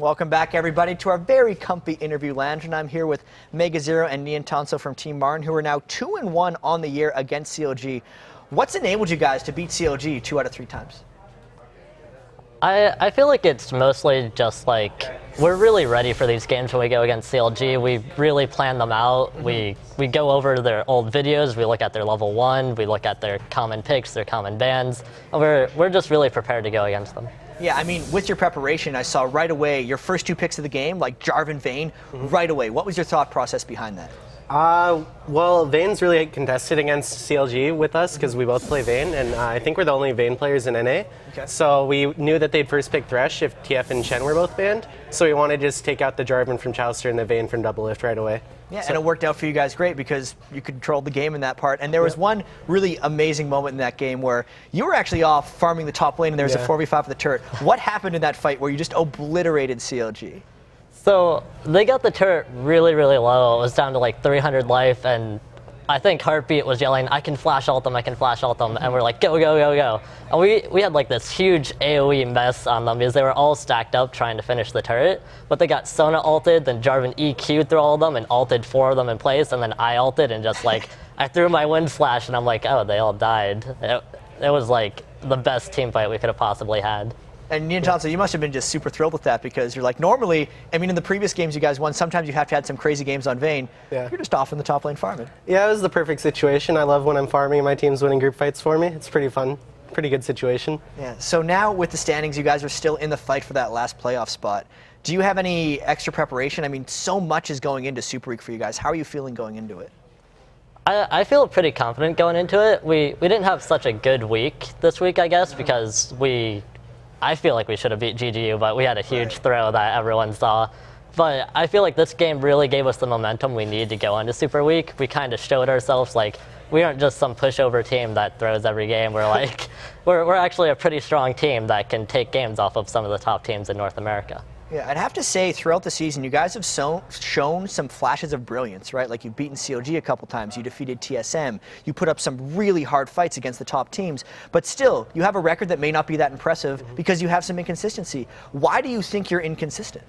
Welcome back, everybody, to our very comfy interview lounge, and I'm here with MegaZero and Nian Tonso from Team Martin, who are now 2-1 on the year against CLG. What's enabled you guys to beat CLG 2 out of 3 times? I feel like it's mostly just like we're really ready for these games when we go against CLG. We really plan them out. We go over their old videos. We look at their level 1. We look at their common picks, their common bans. And we're just really prepared to go against them. Yeah, I mean, with your preparation, I saw right away your first 2 picks of the game, like Jarvan Vayne, right away. What was your thought process behind that? Well, Vayne's really contested against CLG with us because we both play Vayne, and I think we're the only Vayne players in NA. Okay. So we knew that they'd first pick Thresh if TF and Chen were both banned. So we wanted to just take out the Jarvan from Chowster and the Vayne from Doublelift right away. Yeah, and it worked out for you guys great because you controlled the game in that part. And there was one really amazing moment in that game where you were actually off farming the top lane and there was a 4v5 for the turret. What happened in that fight where you just obliterated CLG? So they got the turret really, really low. It was down to like 300 life, and I think Heartbeat was yelling, "I can flash ult them, I can flash ult them," and we're like, "Go, go, go, go!" And we had like this huge AOE mess on them because they were all stacked up trying to finish the turret. But they got Sona ulted, then Jarvan EQ'd through all of them and ulted 4 of them in place, and then I ulted and just like I threw my wind flash, and I'm like, "Oh, they all died." It was like the best team fight we could have possibly had. And Nian Tonso, you must have been just super thrilled with that because you're like, normally, I mean, in the previous games you guys won, sometimes you have to have some crazy games on Vayne. Yeah. You're just off in the top lane farming. Yeah, it was the perfect situation. I love when I'm farming and my team's winning group fights for me. It's pretty fun. Pretty good situation. Yeah. So now with the standings, you guys are still in the fight for that last playoff spot. Do you have any extra preparation? I mean, so much is going into Super Week for you guys. How are you feeling going into it? I feel pretty confident going into it. We didn't have such a good week this week, I guess, because I feel like we should have beat GGU, but we had a huge throw that everyone saw. But I feel like this game really gave us the momentum we need to go into Super Week. We kind of showed ourselves like we aren't just some pushover team that throws every game. We're like we're actually a pretty strong team that can take games off of some of the top teams in North America. Yeah, I'd have to say throughout the season, you guys have shown some flashes of brilliance, right? Like you've beaten CLG a couple times, you defeated TSM, you put up some really hard fights against the top teams, but still, you have a record that may not be that impressive because you have some inconsistency. Why do you think you're inconsistent?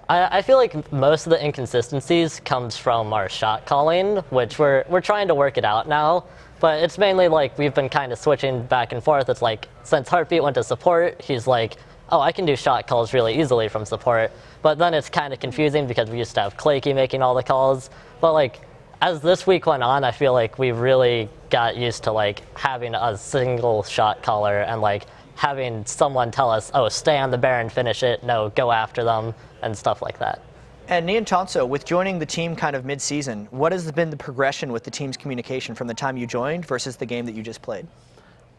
I feel like most of the inconsistencies comes from our shot calling, which we're trying to work it out now. But it's mainly like we've been kind of switching back and forth. It's like since Heartbeat went to support, he's like, "Oh, I can do shot calls really easily from support." But then it's kind of confusing because we used to have Claky making all the calls. But like as this week went on, I feel like we really got used to like having a single shot caller and like having someone tell us, "Oh, stay on the Baron, finish it. No, go after them," and stuff like that. And Nian Tonso, with joining the team kind of mid-season, what has been the progression with the team's communication from the time you joined versus the game that you just played?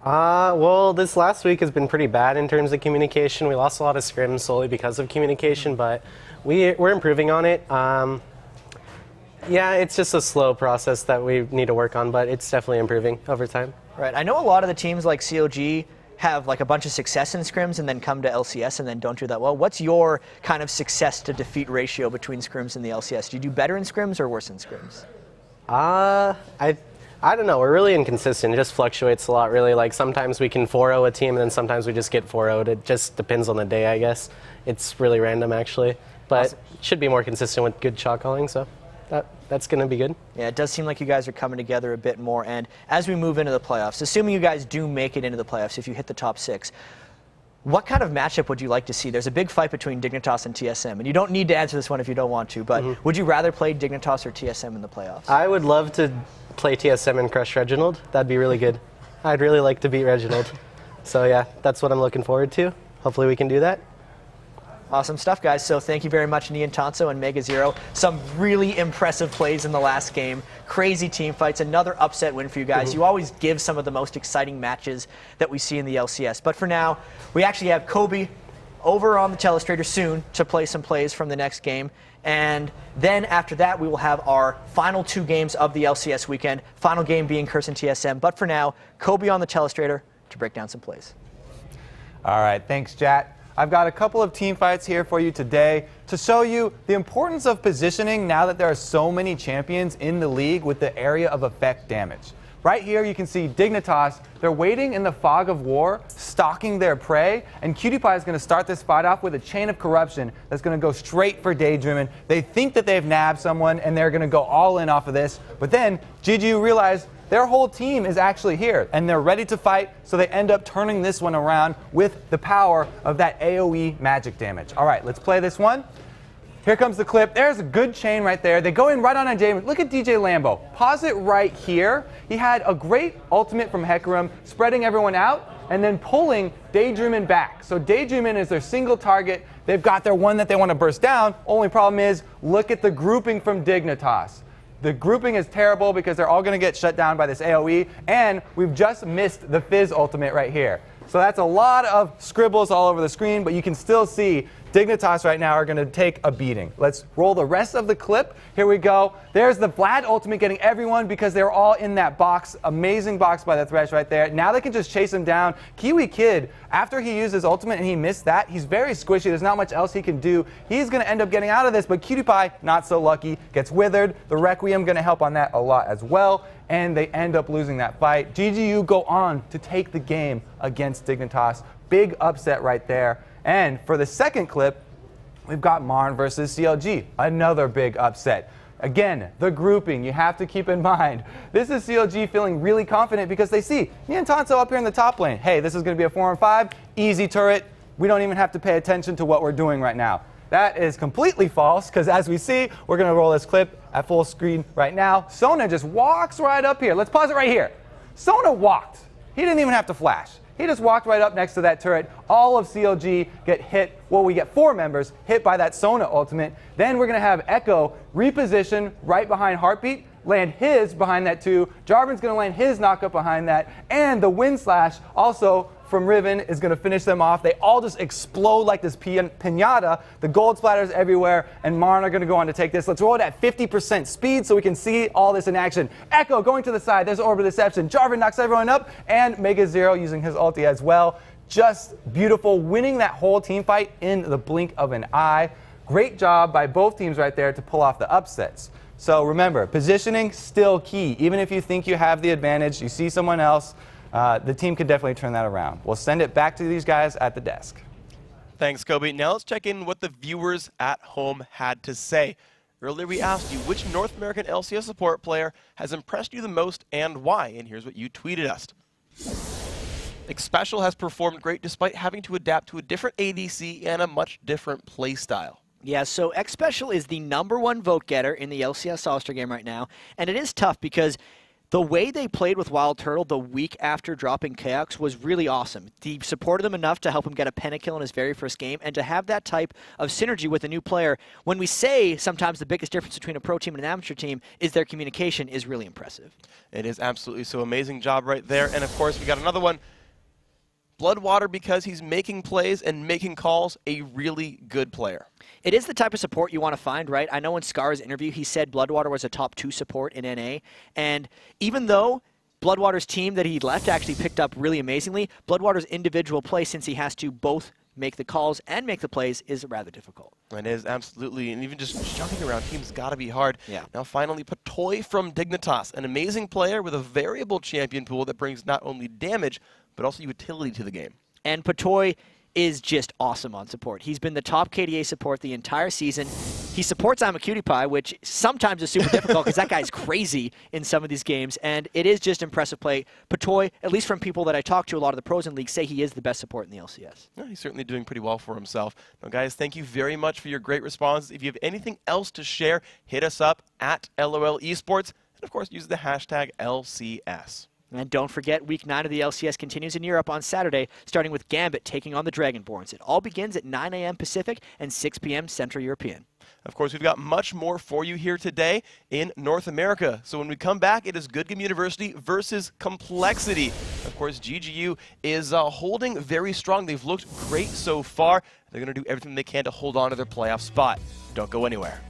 Well, this last week has been pretty bad in terms of communication. We lost a lot of scrims solely because of communication, but we're improving on it. Yeah, it's just a slow process that we need to work on, but it's definitely improving over time. Right. I know a lot of the teams like CLG have like a bunch of success in scrims and then come to LCS and then don't do that well. What's your kind of success to defeat ratio between scrims and the LCS? Do you do better in scrims or worse in scrims? I don't know. We're really inconsistent. It just fluctuates a lot, really. Like sometimes we can 4-0 a team, and then sometimes we just get 4-0'd. It just depends on the day, I guess. It's really random, actually. But awesome. It should be more consistent with good shot calling, so that's going to be good. Yeah, it does seem like you guys are coming together a bit more. And as we move into the playoffs, assuming you guys do make it into the playoffs, if you hit the top 6, what kind of matchup would you like to see? There's a big fight between Dignitas and TSM, and you don't need to answer this one if you don't want to, but would you rather play Dignitas or TSM in the playoffs? I would love to play TSM and crush Reginald. That'd be really good. I'd really like to beat Reginald. So yeah, that's what I'm looking forward to. Hopefully we can do that. Awesome stuff, guys. So thank you very much, Nian Tonso and MegaZero. Some really impressive plays in the last game. Crazy team fights. Another upset win for you guys. You always give some of the most exciting matches that we see in the LCS. But for now, we actually have coB over on the Telestrator soon to play some plays from the next game. And then after that, we will have our final 2 games of the LCS weekend. Final game being Curse and TSM. But for now, coB on the Telestrator to break down some plays. All right, thanks, Jat. I've got a couple of team fights here for you today to show you the importance of positioning now that there are so many champions in the league with the area of effect damage. Right here you can see Dignitas. They're waiting in the fog of war, stalking their prey, and PewDiePie is going to start this fight off with a chain of corruption that's going to go straight for Daydreamin'. They think that they've nabbed someone, and they're going to go all in off of this, but then GGU realized their whole team is actually here, and they're ready to fight, so they end up turning this one around with the power of that AoE magic damage. All right, let's play this one. Here comes the clip. There's a good chain right there. They go in right on a Daydreamin'. Look at DJ Lambo. Pause it right here. He had a great ultimate from Hecarim, spreading everyone out and then pulling Daydreamin' back. So Daydreamin' is their single target. They've got their one that they want to burst down. Only problem is, look at the grouping from Dignitas. The grouping is terrible because they're all going to get shut down by this AoE, and we've just missed the Fizz ultimate right here. So that's a lot of scribbles all over the screen, but you can still see Dignitas right now are going to take a beating. Let's roll the rest of the clip. Here we go. There's the Vlad ultimate getting everyone because they're all in that box. Amazing box by the Thresh right there. Now they can just chase him down. Kiwi Kid, after he used his ultimate and he missed that, he's very squishy. There's not much else he can do. He's going to end up getting out of this, but PewDiePie, not so lucky, gets withered. The Requiem going to help on that a lot as well, and they end up losing that fight. GGU go on to take the game against Dignitas. Big upset right there. And for the second clip, we've got Marn versus CLG, another big upset. Again, the grouping, you have to keep in mind. This is CLG feeling really confident because they see Niantanso up here in the top lane. Hey, this is going to be a 4-on-5, easy turret. We don't even have to pay attention to what we're doing right now. That is completely false because as we see, we're going to roll this clip at full screen right now. Sona just walks right up here. Let's pause it right here. Sona walked. He didn't even have to flash. He just walked right up next to that turret. All of CLG get hit. Well, we get 4 members hit by that Sona ultimate. Then we're going to have Echo reposition right behind Heartbeat, land his behind that too. Jarvan's going to land his knockup behind that. And the Wind Slash also from Riven is going to finish them off. They all just explode like this piñata. The gold splatters everywhere, and Marn are going to go on to take this. Let's roll it at 50% speed so we can see all this in action. Echo going to the side. There's Orb of Deception. Jarvan knocks everyone up, and Mega Zero using his ulti as well. Just beautiful, winning that whole team fight in the blink of an eye. Great job by both teams right there to pull off the upsets. So remember, positioning still key. Even if you think you have the advantage, you see someone else, the team can definitely turn that around. We'll send it back to these guys at the desk. Thanks, Kobe. Now let's check in what the viewers at home had to say. Earlier we asked you which North American LCS support player has impressed you the most and why, and here's what you tweeted us. Xpecial has performed great despite having to adapt to a different ADC and a much different playstyle. Yeah, so Xpecial is the #1 vote getter in the LCS All-Star game right now, and it is tough because the way they played with Wild Turtle the week after dropping Chaos was really awesome. He supported them enough to help him get a pentakill in his very first game, and to have that type of synergy with a new player, when we say sometimes the biggest difference between a pro team and an amateur team is their communication, is really impressive. It is absolutely so. Amazing job right there. And of course, we got another one. Bloodwater, because he's making plays and making calls, a really good player. It is the type of support you want to find, right? I know in Scar's interview, he said Bloodwater was a top 2 support in NA. And even though Bloodwater's team that he left actually picked up really amazingly, Bloodwater's individual play, since he has to both make the calls and make the plays, is rather difficult. It is, absolutely. And even just jumping around teams got to be hard. Yeah. Now finally, Patoy from Dignitas, an amazing player with a variable champion pool that brings not only damage, but also utility to the game. And Patoy is just awesome on support. He's been the top KDA support the entire season. He supports I'm a Cutie Pie, which sometimes is super difficult because that guy's crazy in some of these games, and it is just impressive play. Patoy, at least from people that I talk to, a lot of the pros in league say he is the best support in the LCS. Yeah, he's certainly doing pretty well for himself. Now, guys, thank you very much for your great responses. If you have anything else to share, hit us up at LOL Esports, and of course, use the hashtag LCS. And don't forget, Week 9 of the LCS continues in Europe on Saturday, starting with Gambit taking on the Dragonborns. It all begins at 9 a.m. Pacific and 6 p.m. Central European. Of course, we've got much more for you here today in North America. So when we come back, it is Good Game University versus Complexity. Of course, GGU is holding very strong. They've looked great so far. They're going to do everything they can to hold on to their playoff spot. Don't go anywhere.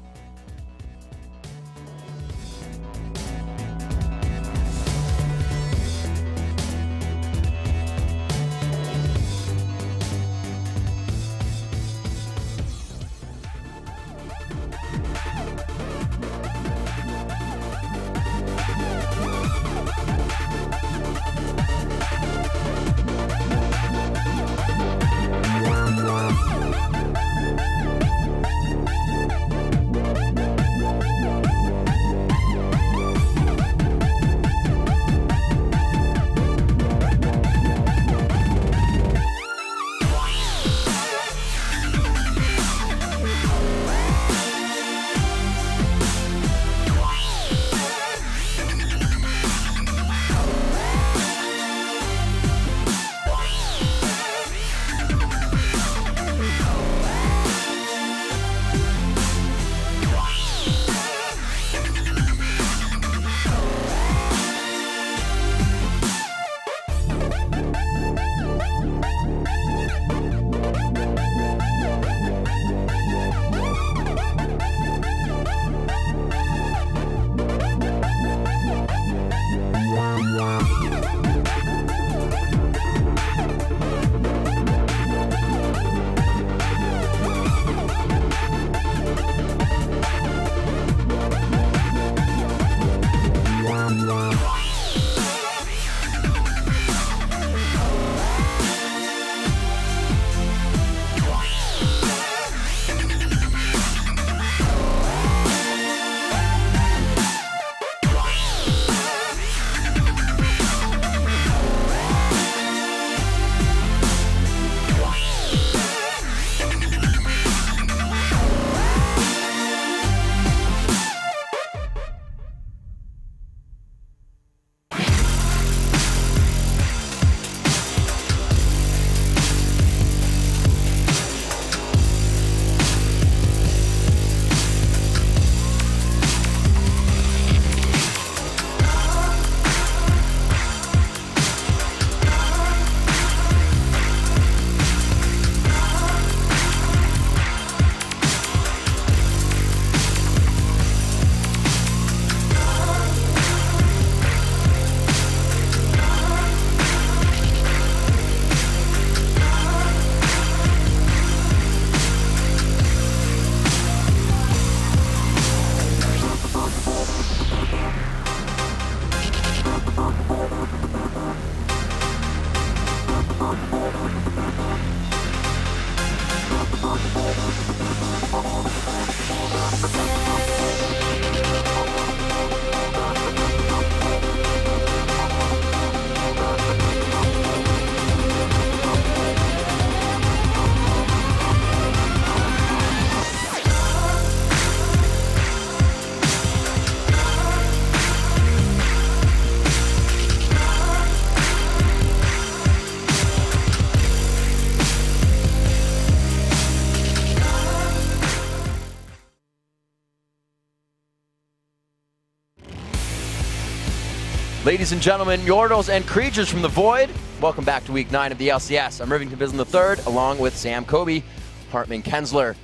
Ladies and gentlemen, Yordles and creatures from the Void, welcome back to Week 9 of the LCS. I'm Rivington Bislin III, along with Sam Kobe, Hartman Kensler,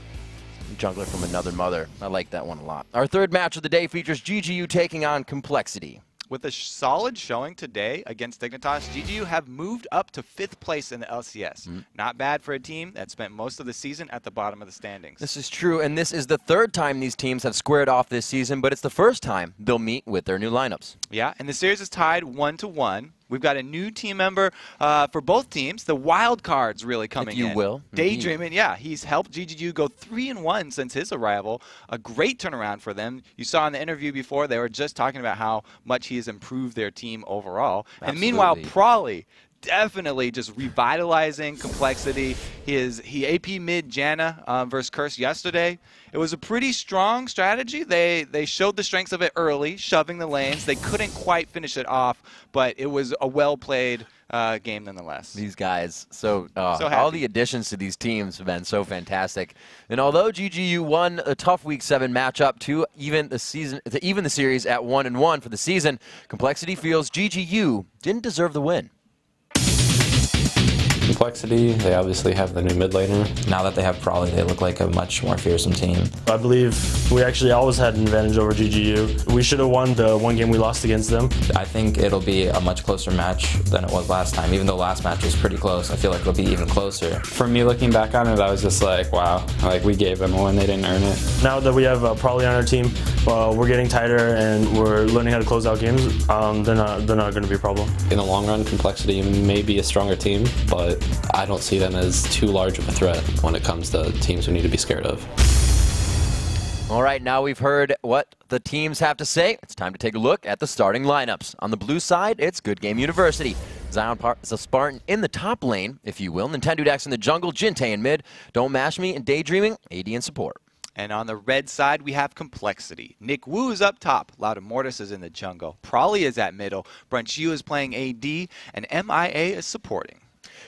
jungler from another mother. I like that one a lot. Our third match of the day features GGU taking on Complexity. With a solid showing today against Dignitas, GGU have moved up to 5th place in the LCS. Not bad for a team that spent most of the season at the bottom of the standings. This is true, and this is the third time these teams have squared off this season, but it's the first time they'll meet with their new lineups. Yeah, and the series is tied 1-1. We've got a new team member for both teams. The wild card's really coming in. If you will. Daydreaming, yeah. He's helped GGU go 3-1 since his arrival. A great turnaround for them. You saw in the interview before, they were just talking about how much he has improved their team overall. Absolutely. And meanwhile, Prawley, definitely just revitalizing Complexity. He AP mid Janna versus Curse yesterday. It was a pretty strong strategy. They showed the strengths of it early, shoving the lanes. They couldn't quite finish it off, but it was a well-played game nonetheless. These guys, all the additions to these teams have been so fantastic. And although GGU won a tough Week 7 matchup to even the series at 1-1 for the season, Complexity feels GGU didn't deserve the win. Complexity, they obviously have the new mid laner. Now that they have Prawley, they look like a much more fearsome team. I believe we actually always had an advantage over GGU. We should have won the one game we lost against them. I think it'll be a much closer match than it was last time. Even though last match was pretty close, I feel like it'll be even closer. For me, looking back on it, I was just like, wow, like we gave them a win, they didn't earn it. Now that we have Prawley on our team, we're getting tighter and we're learning how to close out games. They're not going to be a problem. In the long run, Complexity may be a stronger team, but I don't see them as too large of a threat when it comes to teams we need to be scared of. All right, now we've heard what the teams have to say. It's time to take a look at the starting lineups. On the blue side, it's Good Game University. Zion is a Spartan in the top lane, if you will. Nintendo Dax in the jungle, Jintei in mid, Don't Mash Me and Daydreaming, AD in support. And on the red side, we have Complexity. Nick Wu is up top. Loud Immortus is in the jungle. Prawley is at middle. Brunchiu is playing AD, and MIA is supporting.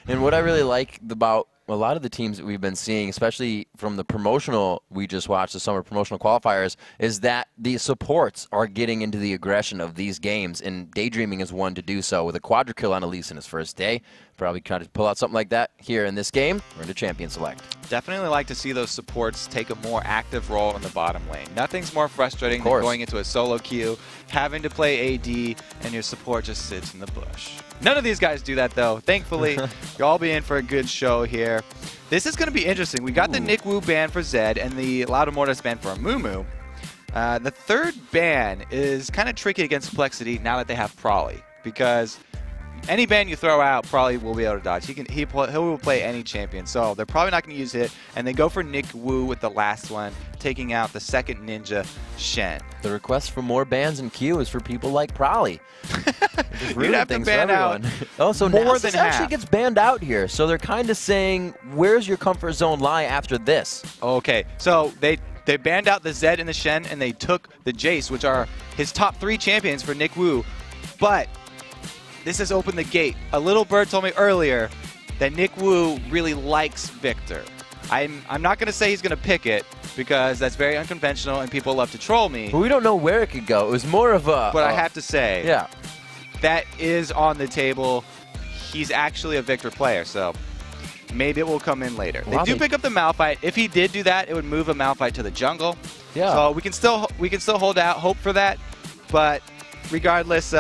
And what I really like about a lot of the teams that we've been seeing, especially from the promotional we just watched, the summer promotional qualifiers, is that the supports are getting into the aggression of these games, and Daydreaming is one to do so with a quadra kill on Elise in his first day. Probably trying to pull out something like that here in this game. We're into Champion Select. Definitely like to see those supports take a more active role in the bottom lane. Nothing's more frustrating than going into a solo queue, having to play AD, and your support just sits in the bush. None of these guys do that, though. Thankfully, you'll all be in for a good show here. This is going to be interesting. We got the Nick Wu ban for Zed and the Loud Immortus ban for Amumu. The third ban is kind of tricky against Complexity now that they have Prawley, because any ban you throw out, Prawley will be able to dodge. He will play any champion, so they're probably not going to use it. And they go for Nick Wu with the last one, taking out the second ninja, Shen. The request for more bans in queue is for people like Prawley. You'd have to ban out oh, so more Nasus than half. actually gets banned out here. So they're kind of saying, where's your comfort zone lie after this? Okay, so they banned out the Zed and the Shen, and they took the Jace, which are his top 3 champions for Nick Wu. But this has opened the gate. A little bird told me earlier that Nick Wu really likes Victor. I'm not going to say he's going to pick it, because that's very unconventional and people love to troll me. But we don't know where it could go. It was more of a... But I have to say, yeah, that is on the table. He's actually a Victor player, so maybe it will come in later. They do pick up the Malphite. If he did do that, it would move a Malphite to the jungle. Yeah. So we can still hold out hope for that. But regardless,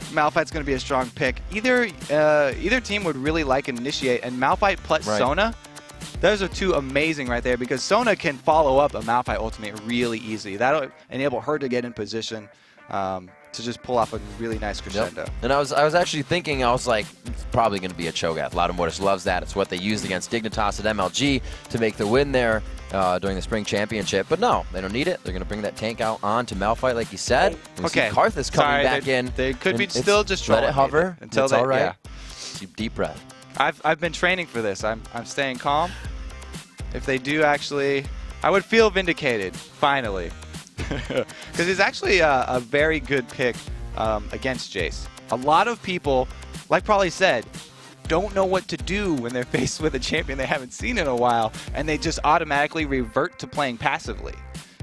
Malphite's going to be a strong pick. Either team would really like an Initiate, and Malphite plus Sona, those are two amazing right there, because Sona can follow up a Malphite ultimate really easily. That'll enable her to get in position to just pull off a really nice crescendo. Yep. And I was actually thinking, I was like, it's probably going to be a Cho'Gath. Loud Immortus loves that. It's what they used against Dignitas at MLG to make the win there during the Spring Championship. But no, they don't need it. They're going to bring that tank out on to Malphite, like you said. Okay. Karthus coming back in. They could be still just trolling. Let it hover. Until it's all right. Yeah. Deep breath. I've been training for this. I'm staying calm. If they do actually, I would feel vindicated, finally. Because he's actually a very good pick against Jace. A lot of people, like Prawley said, don't know what to do when they're faced with a champion they haven't seen in a while, and they just automatically revert to playing passively.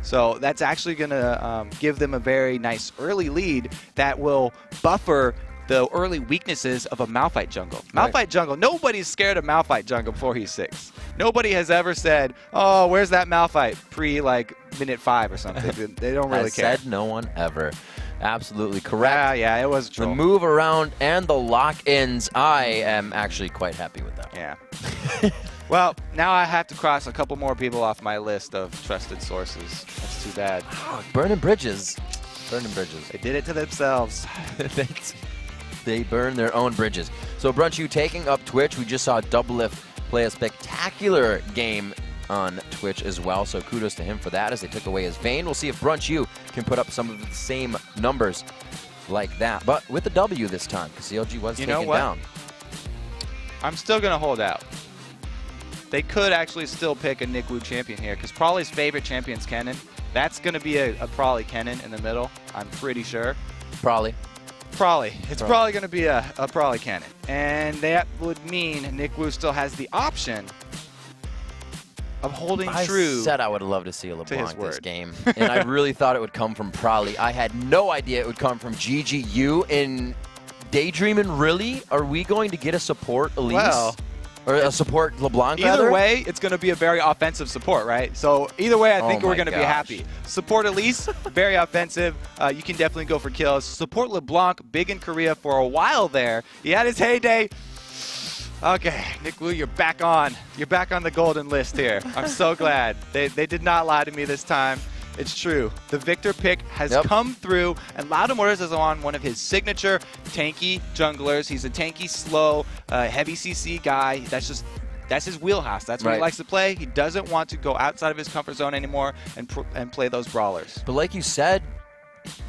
So that's actually going to give them a very nice early lead that will buffer the early weaknesses of a Malphite jungle. Malphite jungle, nobody's scared of Malphite jungle before he's 6. Nobody has ever said, oh, where's that Malphite pre like minute 5 or something. They don't really care. Said no one ever. Absolutely correct. Yeah, it was a troll. The move around and the lock-ins, I am actually quite happy with that. Yeah. Well, now I have to cross a couple more people off my list of trusted sources. That's too bad. Burning bridges. Burning bridges. They did it to themselves. They burn their own bridges. So Brunch, you taking up Twitch. We just saw Doublelift play a spectacular game on Twitch as well, so kudos to him for that as they took away his Vayne. We'll see if Brunch U can put up some of the same numbers like that, but with the W this time, because CLG was taken down. I'm still going to hold out. They could actually still pick a Nick Wu champion here, because Prawley's favorite champion's Kennen. That's going to be a Prawley Kennen in the middle, I'm pretty sure. Prawley. It's probably going to be a Prawley Kennen. And that would mean Nick Wu still has the option of holding true. I said I would love to see a LeBlanc this game, and I really thought it would come from Prawley. I had no idea it would come from GGU. In Daydreaming, really? Are we going to get a support Elise? Well, or a support LeBlanc, either way, it's going to be a very offensive support, right? So either way, I think we're going to be happy. Support Elise, very offensive. You can definitely go for kills. Support LeBlanc, big in Korea for a while there. He had his heyday. Okay, Nick Wu, you're back on. You're back on the golden list here. I'm so glad. They did not lie to me this time. It's true. The Victor pick has come through, and Loudamores is on one of his signature tanky junglers. He's a tanky, slow, heavy CC guy. That's his wheelhouse. That's what he likes to play. He doesn't want to go outside of his comfort zone anymore and play those brawlers. But like you said,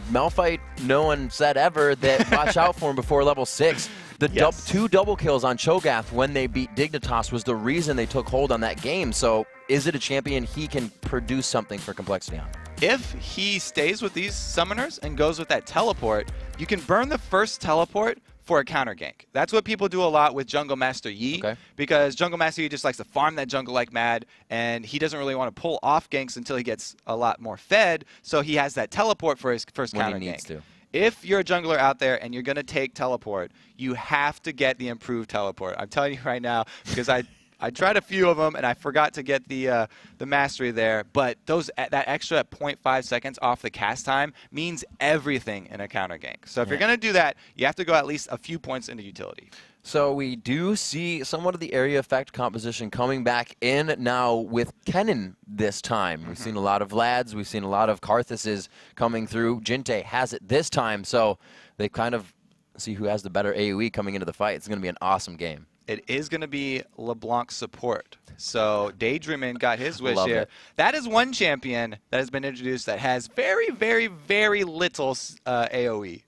Malphite, no one said ever that watch out for him before level 6. The two double kills on Cho'Gath when they beat Dignitas was the reason they took hold on that game. So is it a champion he can produce something for Complexity on? If he stays with these summoners and goes with that teleport, you can burn the first teleport for a counter gank. That's what people do a lot with Jungle Master Yi, because Jungle Master Yi just likes to farm that jungle like mad, and he doesn't really want to pull off ganks until he gets a lot more fed, so he has that teleport for his first counter gank. If you're a jungler out there and you're going to take teleport, you have to get the improved teleport. I'm telling you right now, because I tried a few of them and I forgot to get the mastery there. But that extra 0.5 seconds off the cast time means everything in a counter gank. So if you're going to do that, you have to go at least a few points into utility. So we do see somewhat of the area effect composition coming back in now with Kennen this time. We've seen a lot of Vlads. We've seen a lot of Karthuses coming through. Jinte has it this time. So they kind of see who has the better AoE coming into the fight. It's going to be an awesome game. It is going to be LeBlanc support. So Daydreamin got his wish here. That is one champion that has been introduced that has very, very, very little AoE.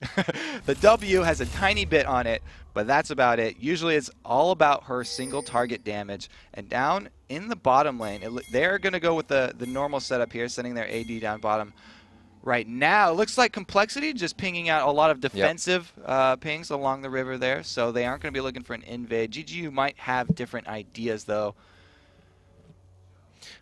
The W has a tiny bit on it, but that's about it. Usually it's all about her single target damage. And down in the bottom lane, they're going to go with the normal setup here, sending their AD down bottom. Right now, it looks like Complexity just pinging out a lot of defensive pings along the river there, so they aren't going to be looking for an invade. GGU might have different ideas, though.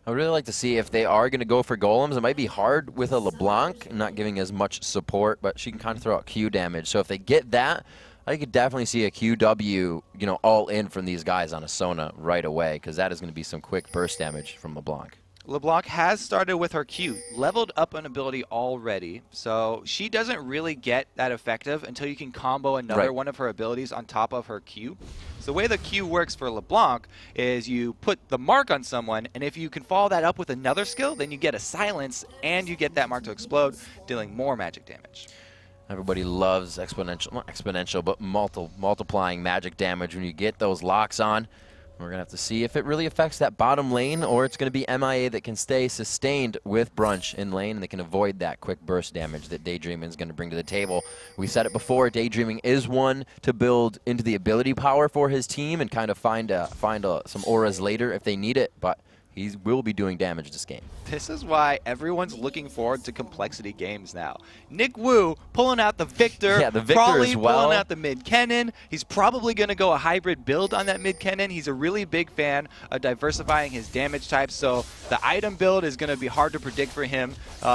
I would really like to see if they are going to go for golems. It might be hard with a LeBlanc, not giving as much support, but she can kind of throw out Q damage. So if they get that, I could definitely see a QW, all in from these guys on a Sona right away, because that is going to be some quick burst damage from LeBlanc. LeBlanc has started with her Q, leveled up an ability already, so she doesn't really get that effective until you can combo another one of her abilities on top of her Q. So the way the Q works for LeBlanc is you put the mark on someone, and if you can follow that up with another skill, then you get a silence, and you get that mark to explode, dealing more magic damage. Everybody loves exponential, not exponential, but multiplying magic damage when you get those locks on. We're going to have to see if it really affects that bottom lane, or it's going to be MIA that can stay sustained with Brunch in lane, and they can avoid that quick burst damage that Daydreaming is going to bring to the table. We said it before, Daydreaming is one to build into the ability power for his team and kind of find some auras later if they need it, but he will be doing damage this game. This is why everyone's looking forward to Complexity games now. Nick Wu pulling out the Victor. Yeah, the Victor probably as well. pulling out the mid-cannon. He's probably going to go a hybrid build on that mid-cannon. He's a really big fan of diversifying his damage types, so the item build is going to be hard to predict for him.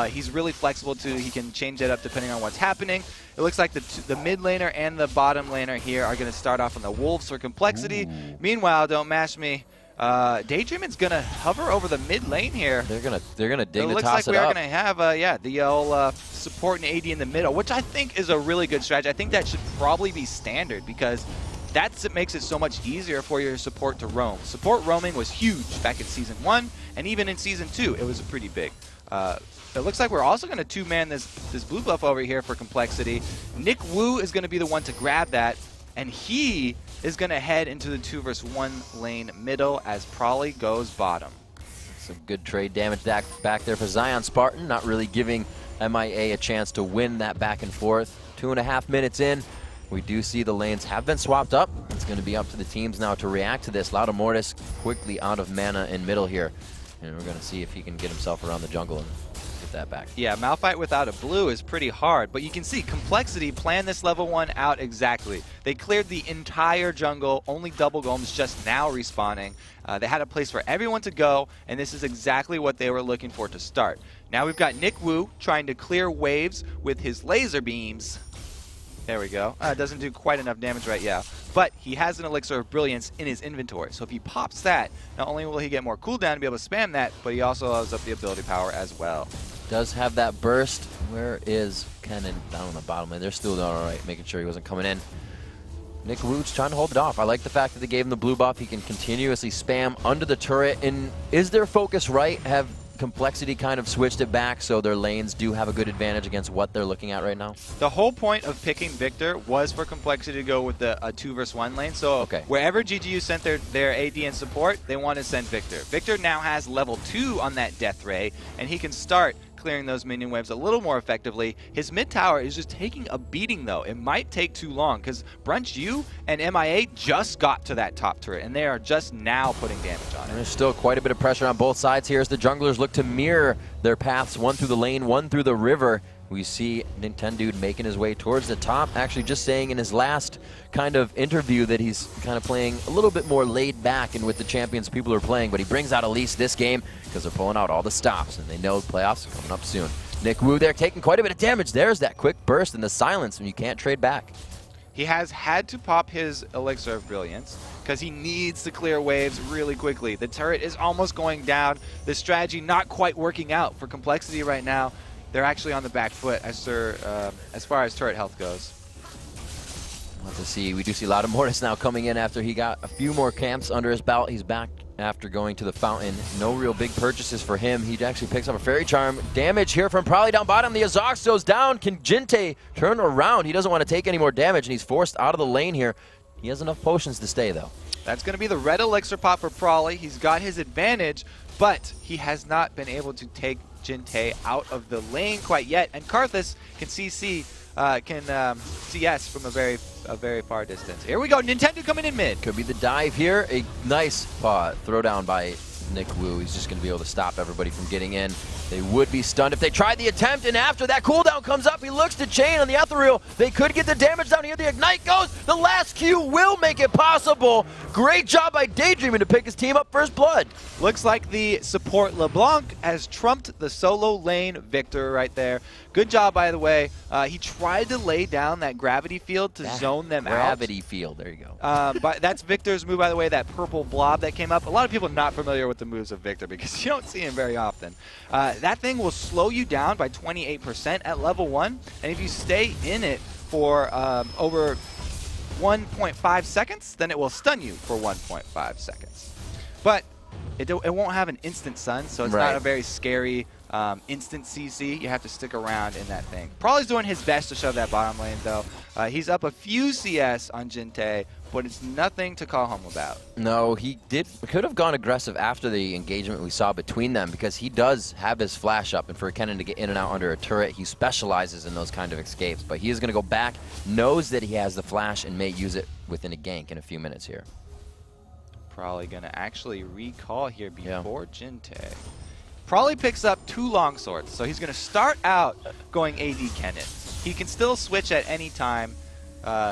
He's really flexible too. He can change that up depending on what's happening. It looks like the mid laner and the bottom laner here are going to start off on the Wolves for Complexity. Ooh. Meanwhile, don't mash me. Daydreamin's gonna hover over the mid lane here. They're gonna Dignitas it up. It looks like we are gonna have the old support and AD in the middle, which I think is a really good strategy. I think that should probably be standard because that's what makes it so much easier for your support to roam. Support roaming was huge back in Season 1, and even in Season 2, it was pretty big. It looks like we're also gonna two-man this blue buff over here for Complexity. Nick Wu is gonna be the one to grab that, and he is going to head into the 2v1 lane middle as Prolly goes bottom. Some good trade damage back there for Zion Spartan, not really giving MIA a chance to win that back and forth. 2.5 minutes in, we do see the lanes have been swapped up. It's going to be up to the teams now to react to this. Lauda Mortis quickly out of mana in middle here, and we're going to see if he can get himself around the jungle and get that back. Yeah, Malphite without a blue is pretty hard, but you can see Complexity planned this level 1 out exactly. They cleared the entire jungle, only double golems just now respawning. They had a place for everyone to go, and this is exactly what they were looking for to start. Now we've got Nick Wu trying to clear waves with his laser beams. There we go. Doesn't do quite enough damage right now, but he has an Elixir of Brilliance in his inventory. So if he pops that, not only will he get more cooldown to be able to spam that, but he also has up the ability power as well. Does have that burst. Where is Kennen down on the bottom lane? They're still doing all right, making sure he wasn't coming in. Nick Wu's trying to hold it off. I like the fact that they gave him the blue buff. He can continuously spam under the turret. And is their focus right? Have Complexity kind of switched it back so their lanes do have a good advantage against what they're looking at right now? The whole point of picking Victor was for Complexity to go with a 2v1 lane. So wherever GGU sent their AD and support, they want to send Victor. Victor now has level 2 on that Death Ray, and he can start clearing those minion waves a little more effectively. His mid tower is just taking a beating though. It might take too long because Brunch U and MIA just got to that top turret and they are just now putting damage on it. There's still quite a bit of pressure on both sides here as the junglers look to mirror their paths, one through the lane, one through the river. We see Nintendo making his way towards the top, actually just saying in his last kind of interview that he's kind of playing a little bit more laid back and with the champions people are playing, but he brings out Elise this game because they're pulling out all the stops and they know the playoffs are coming up soon. Nick Wu there taking quite a bit of damage. There's that quick burst and the silence when you can't trade back. He has had to pop his Elixir of Brilliance because he needs to clear waves really quickly. The turret is almost going down. The strategy not quite working out for Complexity right now. They're actually on the back foot as far as turret health goes. Let's see. We do see Lauda Mortis now coming in after he got a few more camps under his belt. He's back after going to the fountain. No real big purchases for him. He actually picks up a Fairy Charm. Damage here from Prolly down bottom. The Azoxo's down. Can Jinte turn around? He doesn't want to take any more damage, and he's forced out of the lane here. He has enough potions to stay, though. That's going to be the red Elixir pop for Prolly. He's got his advantage, but he has not been able to take Jinte out of the lane quite yet. And Karthus can CS from a very far distance. Here we go, Nintendo coming in mid. Could be the dive here. A nice throw down by Nick Wu. He's just going to be able to stop everybody from getting in. They would be stunned if they tried the attempt, and after that cooldown comes up, he looks to chain on the ethereal. They could get the damage down here. The ignite goes. The last Q will make it possible. Great job by Daydreamin to pick his team up first blood. Looks like the support LeBlanc has trumped the solo lane Victor right there. Good job, by the way. He tried to lay down that gravity field to zone them out. Gravity field, there you go. But that's Victor's move, by the way, that purple blob that came up. A lot of people are not familiar with the moves of Victor because you don't see him very often. That thing will slow you down by 28% at level 1, and if you stay in it for over 1.5 seconds, then it will stun you for 1.5 seconds. But it won't have an instant stun, so it's not a very scary instant CC. You have to stick around in that thing. Prolly's doing his best to shove that bottom lane, though. He's up a few CS on Jinte, but it's nothing to call home about. No, he could have gone aggressive after the engagement we saw between them because he does have his flash up, and for Kennen to get in and out under a turret, he specializes in those kind of escapes. But he is going to go back, knows that he has the flash, and may use it within a gank in a few minutes here. Probably going to actually recall here before Jinte. Probably picks up 2 longswords, so he's going to start out going AD Kennen. He can still switch at any time.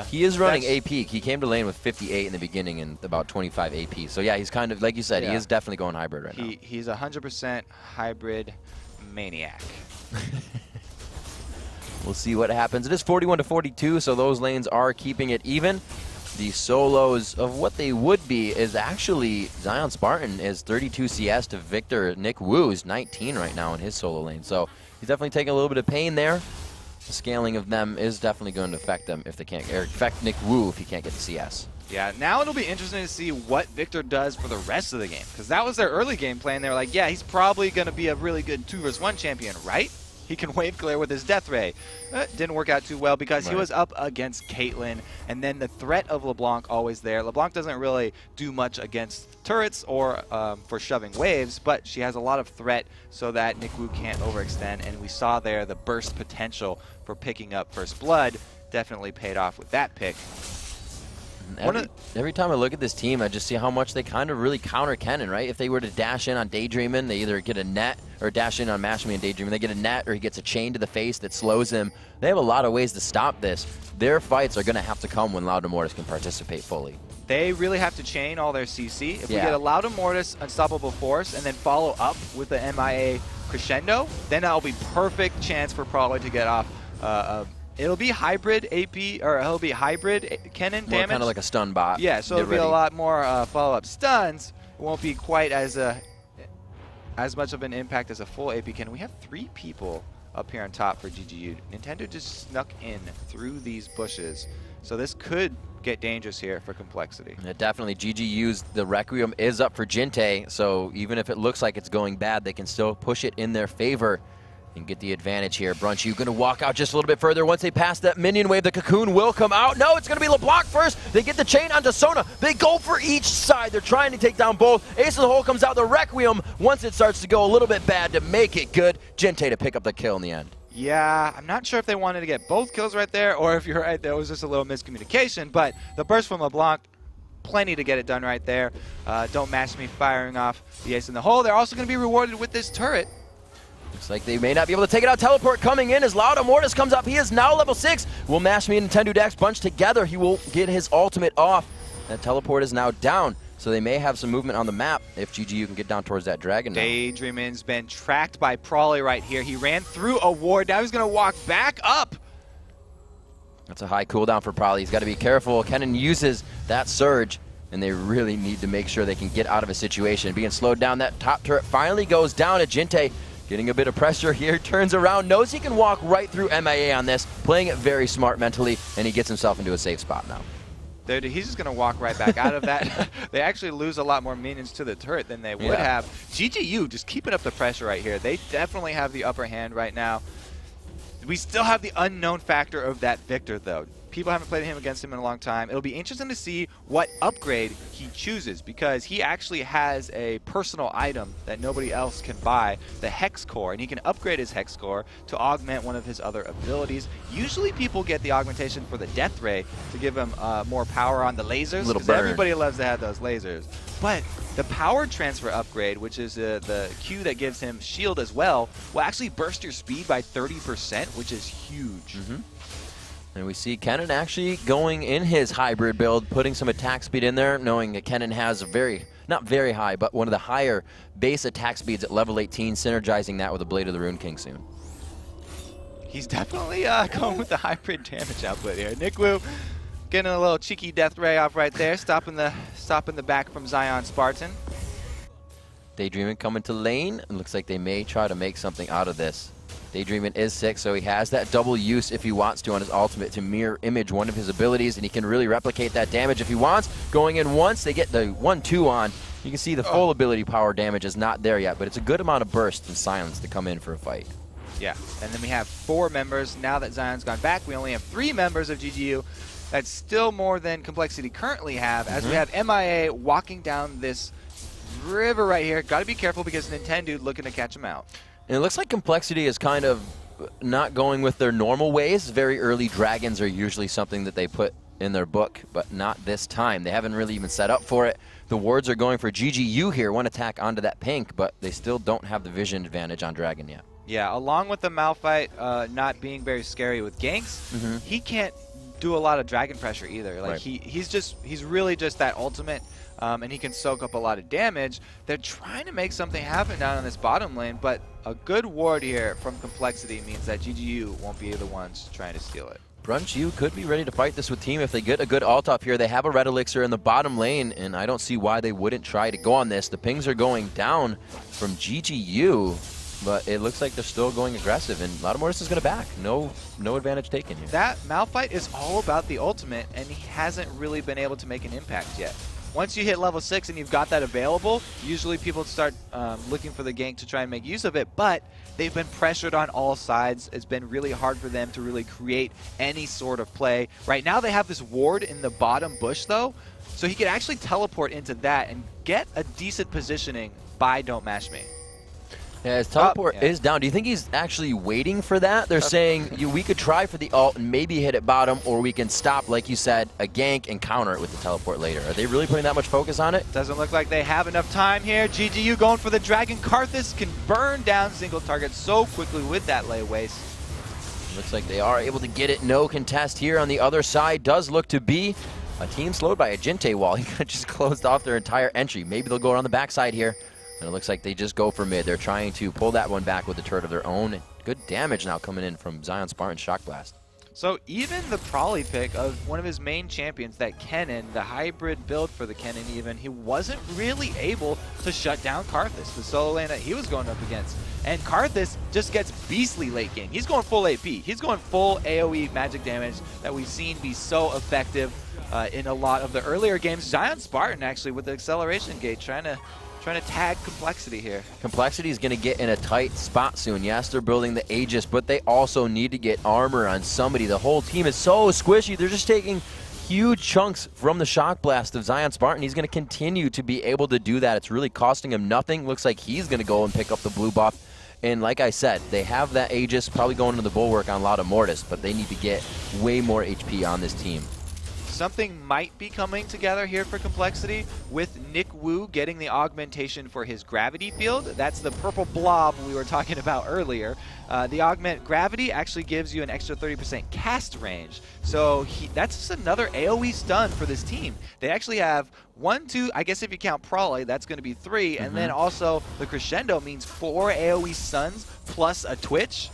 He is running AP. He came to lane with 58 in the beginning and about 25 AP. So yeah, he's kind of, like you said, he is definitely going hybrid right now. He's 100% hybrid maniac. We'll see what happens. It is 41-42, so those lanes are keeping it even. The solos of what they would be is actually Zion Spartan is 32 CS to Victor. Nick Wu is 19 right now in his solo lane. So he's definitely taking a little bit of pain there. The scaling of them is definitely going to affect them if they can't, or affect Nick Wu if he can't get the CS. Yeah, now it'll be interesting to see what Victor does for the rest of the game, because that was their early game plan. They were like, yeah, he's probably going to be a really good 2v1 champion, right? He can wave clear with his death ray. Didn't work out too well because he was up against Caitlyn, and then the threat of LeBlanc always there. LeBlanc doesn't really do much against turrets or for shoving waves, but she has a lot of threat so that Nick Wu can't overextend, and we saw there the burst potential for picking up First Blood. Definitely paid off with that pick. Every time I look at this team, I just see how much they kind of really counter Kennen, right? If they were to dash in on Daydreamin', they either get a net, or dash in on Mash Me and Daydreamin', they get a net, or he gets a chain to the face that slows him. They have a lot of ways to stop this. Their fights are going to have to come when Loud and Mortis can participate fully. They really have to chain all their CC. If we get a Loud and Mortis Unstoppable Force and then follow up with the MIA Crescendo, then that'll be perfect chance for Prolly to get off. It'll be hybrid AP, or it'll be hybrid Kennen damage. Kind of like a stun bot. Yeah, so it'll be a lot more follow-up stuns. It won't be quite as much of an impact as a full AP Kennen. We have 3 people up here on top for GGU. Nintendo just snuck in through these bushes. So this could get dangerous here for Complexity. Yeah, definitely. GGU's the Requiem is up for Jinte, so even if it looks like it's going bad, they can still push it in their favor and get the advantage here. Brunch, going to walk out just a little bit further. Once they pass that minion wave, the Cocoon will come out. No, it's going to be LeBlanc first. They get the chain onto Sona. They go for each side. They're trying to take down both. Ace of the Hole comes out. The Requiem, once it starts to go a little bit bad, to make it good, Jinte to pick up the kill in the end. Yeah, I'm not sure if they wanted to get both kills right there, or if you're right, there was just a little miscommunication, but the burst from LeBlanc, plenty to get it done right there. Don't Mash Me firing off the Ace in the Hole. They're also going to be rewarded with this turret. Looks like they may not be able to take it out. Teleport coming in as Loud Mortis comes up. He is now level 6. Will Mash Me and Nintendo Dex bunch together. He will get his ultimate off. That teleport is now down, so they may have some movement on the map if GGU can get down towards that dragon now. Daydreamin's been tracked by Prolly right here. He ran through a ward. Now he's going to walk back up. That's a high cooldown for Prolly. He's got to be careful. Kennen uses that surge, and they really need to make sure they can get out of a situation. Being slowed down, that top turret finally goes down to Jinte. Getting a bit of pressure here, turns around, knows he can walk right through MIA on this, playing it very smart mentally, and he gets himself into a safe spot now. Dude, he's just going to walk right back out of that. They actually lose a lot more minions to the turret than they would have. GGU just keeping up the pressure right here. They definitely have the upper hand right now. We still have the unknown factor of that Victor, though. People haven't played him against him in a long time. It'll be interesting to see what upgrade he chooses, because he actually has a personal item that nobody else can buy, the Hex Core, and he can upgrade his Hex Core to augment one of his other abilities. Usually people get the augmentation for the Death Ray to give him more power on the lasers, because everybody loves to have those lasers. But the power transfer upgrade, which is the Q that gives him shield as well, will actually burst your speed by 30%, which is huge. And we see Kennen actually going in his hybrid build, putting some attack speed in there, knowing that Kennen has a not very high, but one of the higher base attack speeds at level 18, synergizing that with the Blade of the Rune King soon. He's definitely going with the hybrid damage output here. Nick Wu getting a little cheeky death ray off right there, stopping the back from Zion Spartan. Daydreamin coming to lane. It looks like they may try to make something out of this. Daydreamin is 6, so he has that double use if he wants to on his ultimate to mirror image one of his abilities, and he can really replicate that damage if he wants. Going in once, they get the 1-2 on. You can see the full ability power damage is not there yet, but it's a good amount of burst and silence to come in for a fight. Yeah, and then we have 4 members. Now that Zion's gone back, we only have 3 members of GGU. That's still more than Complexity currently have, as we have MIA walking down this river right here. Got to be careful because Nintendo looking to catch him out. And it looks like Complexity is kind of not going with their normal ways. Very early dragons are usually something that they put in their book, but not this time. They haven't really even set up for it. The wards are going for GGU here. One attack onto that pink, but they still don't have the vision advantage on Dragon yet. Yeah, along with the Malphite not being very scary with ganks, he can't do a lot of Dragon pressure either. Like he's really just that ultimate, and he can soak up a lot of damage. They're trying to make something happen down in this bottom lane, but a good ward here from Complexity means that GGU won't be the ones trying to steal it. Brunch U could be ready to fight this with team if they get a good ult up here. They have a red elixir in the bottom lane, and I don't see why they wouldn't try to go on this. The pings are going down from GGU, but it looks like they're still going aggressive, and Lattimortis is going to back. No advantage taken here. That Malphite is all about the ultimate, and he hasn't really been able to make an impact yet. Once you hit level 6 and you've got that available, usually people start looking for the gank to try and make use of it, but they've been pressured on all sides. It's been really hard for them to really create any sort of play. Right now they have this ward in the bottom bush though, so he could actually teleport into that and get a decent positioning by Don't Mash Me. Yeah, his teleport is down. Do you think he's actually waiting for that? They're saying we could try for the ult and maybe hit it bottom, or we can stop, like you said, a gank and counter it with the teleport later. Are they really putting that much focus on it? Doesn't look like they have enough time here. GGU going for the Dragon. Karthus can burn down single targets so quickly with that lay waste. Looks like they are able to get it. No contest here on the other side. Does look to be a team slowed by a Jinte wall. He just closed off their entire entry. Maybe they'll go around the backside here. And it looks like they just go for mid. They're trying to pull that one back with a turret of their own. Good damage now coming in from Zion Spartan's Shock Blast. So even the Prolly pick of one of his main champions, that Kennen, the hybrid build for the Kennen even, he wasn't really able to shut down Karthus, the solo lane that he was going up against. And Karthus just gets beastly late game. He's going full AP. He's going full AoE magic damage that we've seen be so effective in a lot of the earlier games. Zion Spartan actually with the acceleration gate trying to tag Complexity here. Complexity is going to get in a tight spot soon. Yes, they're building the Aegis, but they also need to get armor on somebody. The whole team is so squishy. They're just taking huge chunks from the Shock Blast of Zion Spartan. He's going to continue to be able to do that. It's really costing him nothing. Looks like he's going to go and pick up the blue buff. And like I said, they have that Aegis probably going into the Bulwark on Lattimortis, but they need to get way more HP on this team. Something might be coming together here for Complexity with Nick Wu getting the augmentation for his gravity field. That's the purple blob we were talking about earlier. The augment gravity actually gives you an extra 30% cast range. So that's just another AoE stun for this team. They actually have 1, 2, I guess if you count Prolly, that's going to be 3. And then also the Crescendo means 4 AoE stuns plus a Twitch.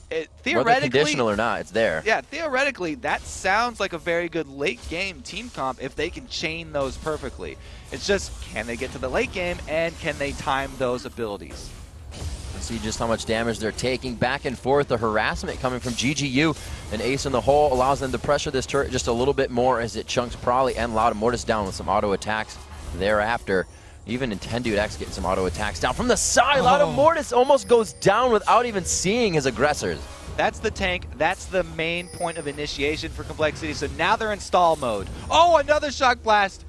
Theoretically, whether conditional or not, it's there. Yeah, theoretically, that sounds like a very good late game team comp if they can chain those perfectly. It's just, can they get to the late game and can they time those abilities? Let's see just how much damage they're taking. Back and forth, the harassment coming from GGU. An ace in the hole allows them to pressure this turret just a little bit more as it chunks Prolly and Lattimortis down with some auto attacks thereafter. Even Nintendo X getting some auto attacks down from the side. Lattimortis almost goes down without even seeing his aggressors. That's the tank. That's the main point of initiation for Complexity. So now they're in stall mode. Oh, another Shock Blast.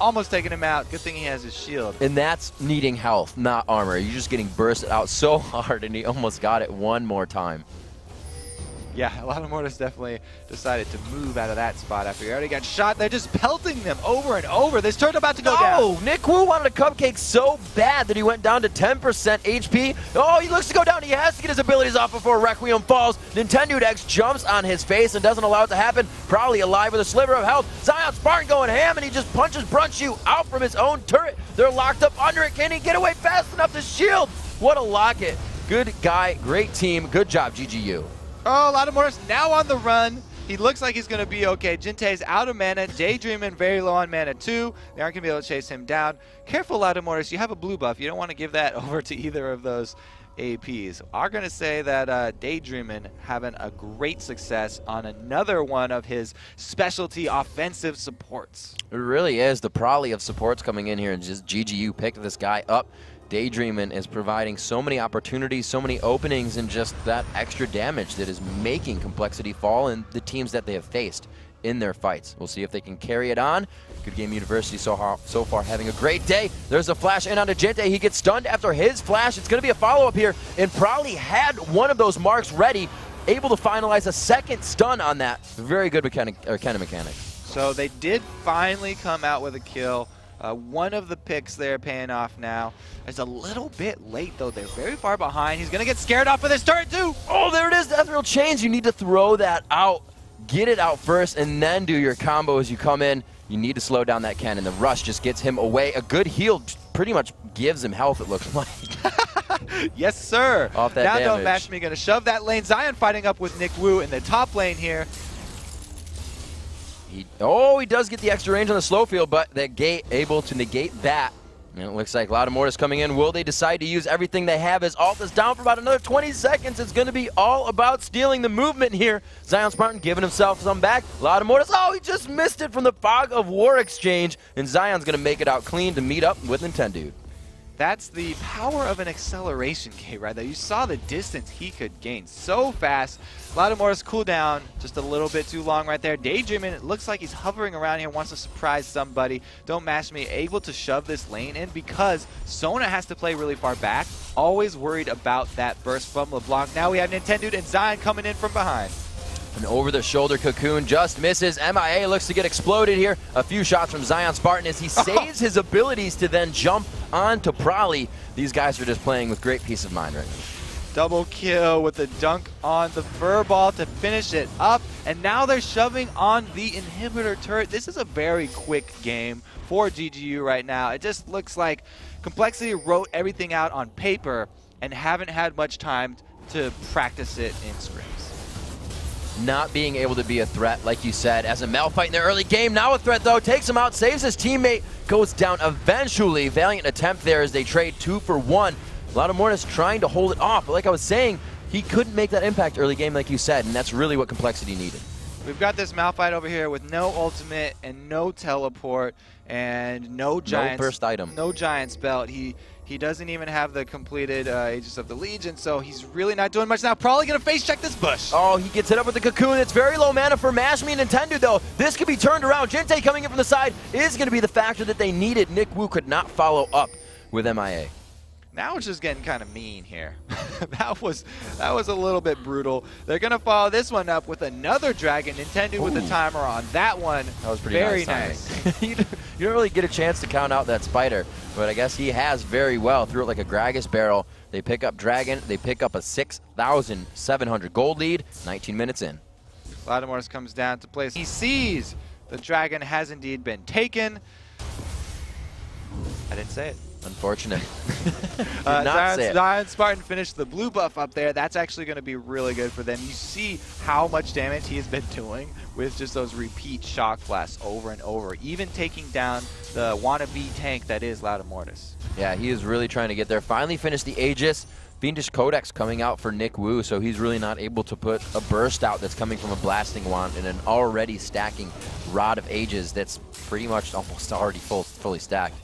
Almost taking him out. Good thing he has his shield. And that's needing health, not armor. You're just getting bursted out so hard, and he almost got it one more time. Yeah, Lattimortis definitely decided to move out of that spot after he already got shot. They're just pelting them over and over. This turret about to go down. Oh, Nick Wu wanted a cupcake so bad that he went down to 10% HP. Oh, he looks to go down. He has to get his abilities off before Requiem falls. Nintendo X jumps on his face and doesn't allow it to happen. Probably alive with a sliver of health. Zion Spartan going ham, and he just punches Brunch U out from his own turret. They're locked up under it. Can he get away fast enough to shield? What a locket. Good guy, great team. Good job, GGU. Oh, Lattimortis now on the run. He looks like he's going to be okay. Jinte's out of mana. Daydreaming very low on mana too. They aren't going to be able to chase him down. Careful, Lattimortis. You have a blue buff. You don't want to give that over to either of those APs. Are going to say that Daydreaming having a great success on another one of his specialty offensive supports. It really is the Prolly of supports coming in here, and just GGU picked this guy up. Daydreamin' is providing so many opportunities, so many openings, and just that extra damage that is making Complexity fall in the teams that they have faced in their fights. We'll see if they can carry it on. Good Game University so far having a great day. There's a flash in onto Jinte. He gets stunned after his flash. It's going to be a follow-up here, and Prolly had one of those marks ready, able to finalize a second stun on that. Very good kind of mechanic. So they did finally come out with a kill. One of the picks there paying off now. It's a little bit late, though. They're very far behind. He's going to get scared off of this turret, too. Oh, there it is, the ethereal chains. You need to throw that out. Get it out first, and then do your combo as you come in. You need to slow down that cannon. The rush just gets him away. A good heal pretty much gives him health, it looks like. Yes, sir. Off that now damage. Don't Match Me going to shove that lane. Zion fighting up with Nick Wu in the top lane here. He does get the extra range on the slow field, but that gate able to negate that. And it looks like Loudamortis coming in. Will they decide to use everything they have? His ult is down for about another 20 seconds. It's going to be all about stealing the movement here. Zion Spartan giving himself some back. Loudamortis, he just missed it from the Fog of War exchange. And Zion's going to make it out clean to meet up with Nintendo. That's the power of an acceleration gate right there. You saw the distance he could gain so fast. Loudamortis cooldown just a little bit too long right there. Daydreaming, it looks like he's hovering around here, wants to surprise somebody. Don't Match Me able to shove this lane in because Sona has to play really far back. Always worried about that burst from LeBlanc. Now we have Nintendo and Zion coming in from behind. An over-the-shoulder cocoon just misses. MIA looks to get exploded here. A few shots from Zion Spartan as he saves his abilities to then jump onto Prolly. These guys are just playing with great peace of mind right now. Double kill with the dunk on the Furball to finish it up. And now they're shoving on the inhibitor turret. This is a very quick game for GGU right now. It just looks like Complexity wrote everything out on paper and haven't had much time to practice it in scrims. Not being able to be a threat, like you said, as a Malphite in the early game. Now a threat, though. Takes him out, saves his teammate, goes down eventually. Valiant attempt there as they trade 2 for 1. Loudamortis trying to hold it off, but like I was saying, he couldn't make that impact early game, like you said, and that's really what Complexity needed. We've got this Malphite over here with no ultimate and no teleport and no giant burst item. No giant's belt. He doesn't even have the completed Aegis of the Legion, so he's really not doing much now. Probably going to face check this bush. Oh, he gets hit up with the cocoon. It's very low mana for Match Me and Nintendo, though. This could be turned around. Jinte coming in from the side is going to be the factor that they needed. Nick Wu could not follow up with MIA. Now it's just getting kind of mean here. that was a little bit brutal. They're going to follow this one up with another dragon. Nintendo with the timer on that one. That was pretty very nice. You don't really get a chance to count out that spider, but I guess he has very well. Threw it like a Gragas barrel. They pick up Dragon. They pick up a 6,700 gold lead. 19 minutes in. Loudamortis comes down to place. He sees the dragon has indeed been taken. I didn't say it. Unfortunate. Zion Spartan finished the blue buff up there. That's actually going to be really good for them. You see how much damage he has been doing with just those repeat shock blasts over and over, even taking down the wannabe tank that is Loudamortis. Yeah, he is really trying to get there. Finally finished the Aegis. Fiendish Codex coming out for Nick Wu, so he's really not able to put a burst out that's coming from a blasting wand and an already stacking Rod of Ages that's pretty much almost already fully stacked.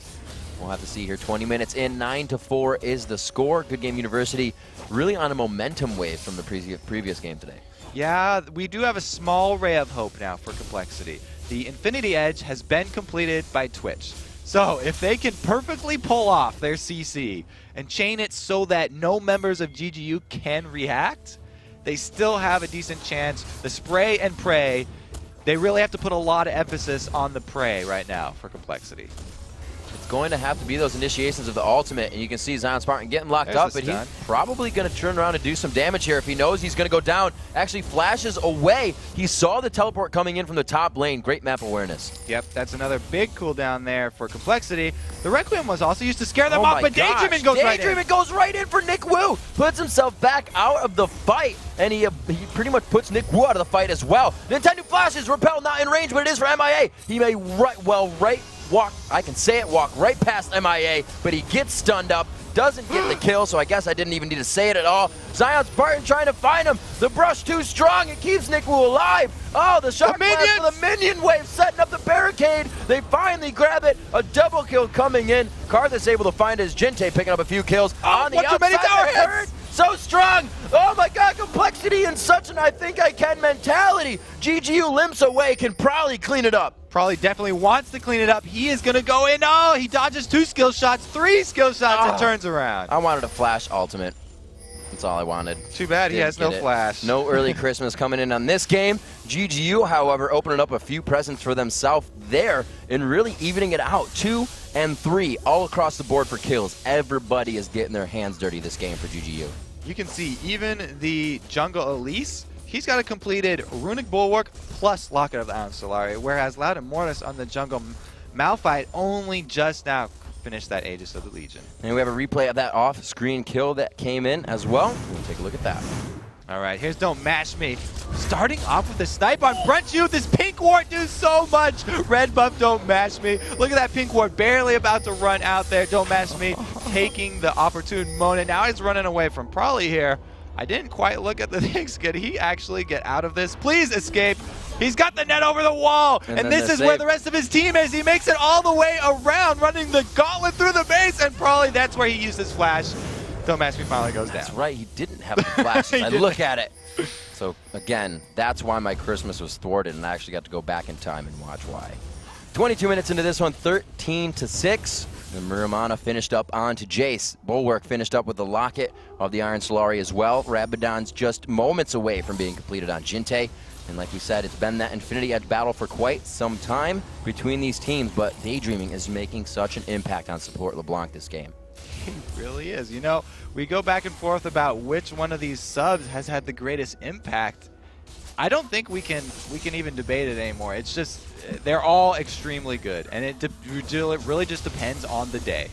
We'll have to see here. 20 minutes in, 9-4 is the score. Good Game University really on a momentum wave from the previous game today. Yeah, we do have a small ray of hope now for Complexity. The Infinity Edge has been completed by Twitch. So if they can perfectly pull off their CC and chain it so that no members of GGU can react, they still have a decent chance. The spray and pray, they really have to put a lot of emphasis on the pray right now for Complexity. It's going to have to be those initiations of the ultimate, and you can see Zion Spartan getting locked up, but he's probably going to turn around and do some damage here if he knows he's going to go down. Actually flashes away. He saw the teleport coming in from the top lane. Great map awareness. Yep, that's another big cooldown there for Complexity. The Requiem was also used to scare them off, but Daydreaming goes right in. Daydreaming goes right in for Nick Wu. Puts himself back out of the fight, and he pretty much puts Nick Wu out of the fight as well. Nintendo flashes, Repel not in range, but it is for MIA. He may walk right past MIA, but he gets stunned up, doesn't get the kill, so I guess I didn't even need to say it at all. Zion Spartan trying to find him. The brush too strong. It keeps Nick Wu alive. Oh, the shock blast for the minion wave setting up the barricade. They finally grab it. A double kill coming in. Karthus able to find his Jinte, picking up a few kills on the outside. Tower hits. So strong. Oh my God, Complexity in such an I think I can mentality. GGU limps away, can probably clean it up. Probably definitely wants to clean it up. He is going to go in. Oh, he dodges 2 skill shots, 3 skill shots, and turns around. I wanted a flash ultimate. That's all I wanted. Too bad he has no flash. No early Christmas coming in on this game. GGU, however, opening up a few presents for themselves there and really evening it out. 2 and 3 all across the board for kills. Everybody is getting their hands dirty this game for GGU. You can see even the jungle Elise, he's got a completed Runic Bulwark plus Locket of the Iron Solari, whereas Loud and Mortis on the jungle Malphite only just now finished that Aegis of the Legion. And we have a replay of that off-screen kill that came in as well. We'll take a look at that. All right, here's Don't Mash Me. Starting off with the snipe on Brunch Youth. This pink ward do so much. Red buff, Don't Mash Me. Look at that pink ward barely about to run out there. Don't Mash Me taking the opportune moment. Now he's running away from Prolly here. I didn't quite look at the things. Could he actually get out of this? Please escape. He's got the net over the wall. And this is where the rest of his team is. He makes it all the way around, running the gauntlet through the base. And Prolly, that's where he used his flash. Don't Mash Me finally goes down. That's right, he didn't have the flashes. I look at it. So again, that's why my Christmas was thwarted, and I actually got to go back in time and watch why. 22 minutes into this one, 13-6. And Muramana finished up onto Jace. Bulwark finished up with the Locket of the Iron Solari as well. Rabadon's just moments away from being completed on Jinte. And like we said, it's been that Infinity Edge battle for quite some time between these teams, but Daydreaming is making such an impact on support LeBlanc this game. He really is. You know, we go back and forth about which one of these subs has had the greatest impact. I don't think we can even debate it anymore. It's just they're all extremely good, and it really just depends on the day.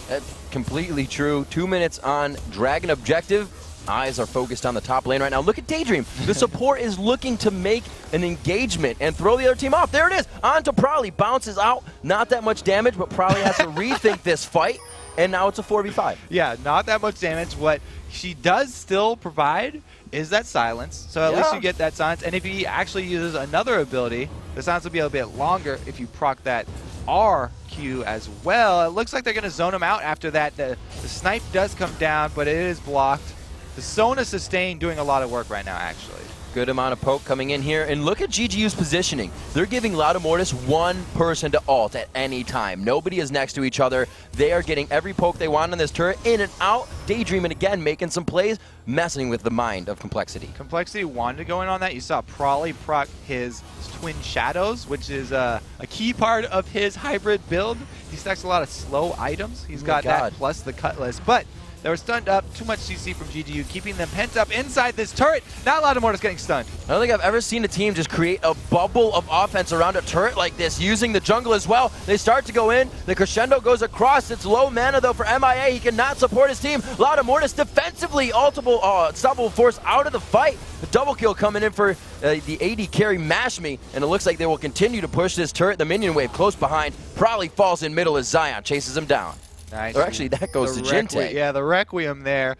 That's completely true. 2 minutes on Dragon objective. Eyes are focused on the top lane right now. Look at Daydream. The support is looking to make an engagement and throw the other team off. There it is. On to Prolly. Bounces out. Not that much damage, but Prolly has to rethink this fight. And now it's a 4v5. Yeah, not that much damage. What she does still provide is that silence. So at least you get that silence. And if he actually uses another ability, the silence will be a bit longer if you proc that RQ as well. It looks like they're going to zone him out after that. The snipe does come down, but it is blocked. The Sona Sustain doing a lot of work right now, actually. Good amount of poke coming in here. And look at GGU's positioning. They're giving Loud and Mortis one person to ult at any time. Nobody is next to each other. They are getting every poke they want on this turret, in and out. Daydreaming again, making some plays, messing with the mind of Complexity. Complexity wanted to go in on that. You saw Prolly proc his Twin Shadows, which is a key part of his hybrid build. He stacks a lot of slow items. He's got that plus the Cutlass. But they were stunned up. Too much CC from GGU, keeping them pent up inside this turret. Now Loud and Mortis getting stunned. I don't think I've ever seen a team just create a bubble of offense around a turret like this, using the jungle as well. They start to go in. The crescendo goes across. It's low mana, though, for MIA. He cannot support his team. Loud and Mortis defensively unstoppable force out of the fight. The double kill coming in for the AD carry Mash Me, and it looks like they will continue to push this turret. The minion wave close behind. Probably falls in middle as Zion chases him down. Nice. Or actually, that goes to Jinte. Yeah, the Requiem there.